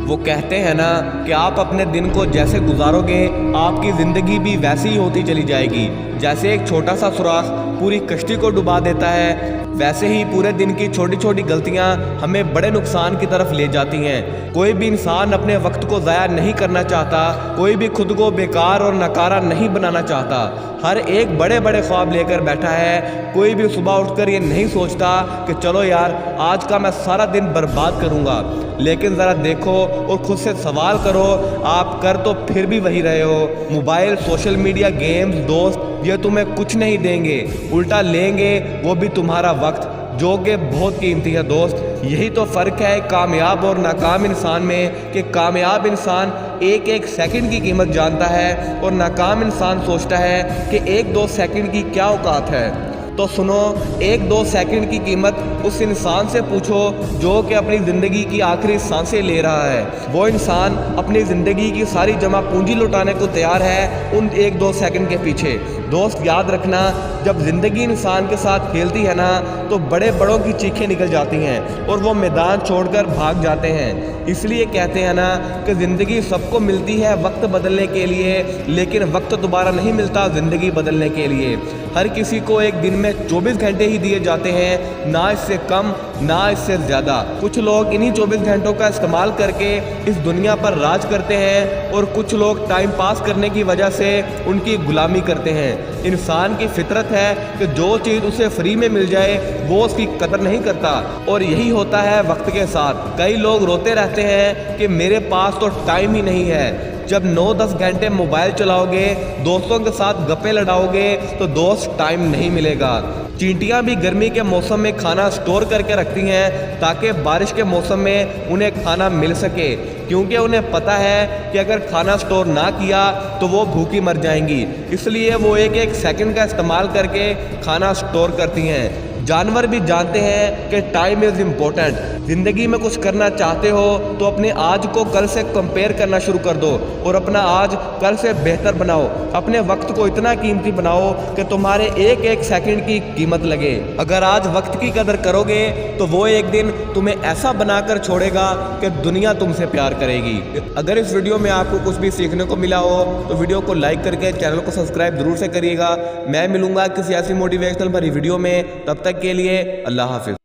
وہ کہتے ہیں نا کہ آپ اپنے دن کو جیسے گزارو گے آپ کی زندگی بھی ویسی ہی ہوتی چلی جائے گی۔ جیسے ایک چھوٹا سا سوراخ پوری کشتی کو ڈبا دیتا ہے، ویسے ہی پورے دن کی چھوٹی چھوٹی غلطیاں ہمیں بڑے نقصان کی طرف لے جاتی ہیں۔ کوئی بھی انسان اپنے وقت کو ضائع نہیں کرنا چاہتا، کوئی بھی خود کو بیکار اور ناکارہ نہیں بنانا چاہتا۔ ہر ایک بڑے بڑے خواب لے کر بیٹھا ہے، کوئی بھی صبح اٹھ کر یہ نہیں سوچتا کہ چلو یار آج کا میں سارا دن برباد کروں گا۔ لیکن ذرا دیکھو اور خود سے سوال کرو، آپ کر تو پھر بھی وہی رہے ہو۔ موبائل، سوشل میڈیا، گیمز، دوست یہ تمہیں کچھ نہیں دیں گے، الٹا لیں گے وہ بھی تمہارا وقت، جو کہ بہت قیمتی ہے دوست۔ یہی تو فرق ہے کامیاب اور ناکام انسان میں، کہ کامیاب انسان ایک ایک سیکنڈ کی قیمت جانتا ہے اور ناکام انسان سوچتا ہے کہ ایک دو سیکنڈ کی کیا اوقات ہے۔ تو سنو، ایک دو سیکنڈ کی قیمت اس انسان سے پوچھو جو کہ اپنی زندگی کی آخری سانسیں لے رہا ہے۔ وہ انسان اپنی زندگی کی ساری جمع پونجی لٹانے کو تیار ہے ان ایک دو سیکنڈ کے پیچھے۔ دوست یاد رکھنا، جب زندگی انسان کے ساتھ کھیلتی ہے نا تو بڑے بڑوں کی چیخیں نکل جاتی ہیں اور وہ میدان چھوڑ کر بھاگ جاتے ہیں۔ اس لیے کہتے ہیں نا کہ زندگی سب کو ملتی ہے وقت بدلنے کے لیے، لیکن وقت دوبارہ نہیں ملتا زندگی بدلنے کے لیے۔ ہر کسی کو ایک دن میں 24 گھنٹے ہی دیے جاتے ہیں، نہ اس سے کم نہ اس سے زیادہ۔ کچھ لوگ انہی 24 گھنٹوں کا استعمال کر کے اس دنیا پر راج کرتے ہیں اور کچھ لوگ ٹائم پاس کرنے کی وجہ سے ان کی غلامی کرتے ہیں۔ انسان کی فطرت ہے کہ جو چیز اسے فری میں مل جائے وہ اس کی قدر نہیں کرتا، اور یہی ہوتا ہے وقت کے ساتھ۔ کئی لوگ روتے رہتے ہیں کہ میرے پاس تو ٹائم ہی نہیں ہے۔ جب 9-10 گھنٹے موبائل چلاؤ گے، دوستوں کے ساتھ گپیں لڑاؤ گے تو دوست ٹائم نہیں ملے گا۔ چینٹیاں بھی گرمی کے موسم میں کھانا سٹور کر کے رکھتی ہیں تاکہ بارش کے موسم میں انہیں کھانا مل سکے، کیونکہ انہیں پتہ ہے کہ اگر کھانا سٹور نہ کیا تو وہ بھوکی مر جائیں گی، اس لیے وہ ایک ایک سیکنڈ کا استعمال کر کے کھانا سٹور کرتی ہیں۔ جانور بھی جانتے ہیں کہ ٹائم از امپورٹنٹ۔ زندگی میں کچھ کرنا چاہتے ہو تو اپنے آج کو کل سے کمپیئر کرنا شروع کر دو اور اپنا آج کل سے بہتر بناؤ۔ اپنے وقت کو اتنا قیمتی بناؤ کہ تمہارے ایک ایک سیکنڈ کی قیمت لگے۔ اگر آج وقت کی قدر کرو گے تو وہ ایک دن تمہیں ایسا بنا کر چھوڑے گا کہ دنیا تم سے پیار کرے گی۔ اگر اس ویڈیو میں آپ کو کچھ بھی سیکھنے کو ملا ہو تو ویڈیو کو لائک کر کے چینل کو سبسکرائب ضرور سے کریے گا۔ میں ملوں گا کسی ایسی موٹیویشنل بھری ویڈیو میں، تب تک کے لیے اللہ حافظ۔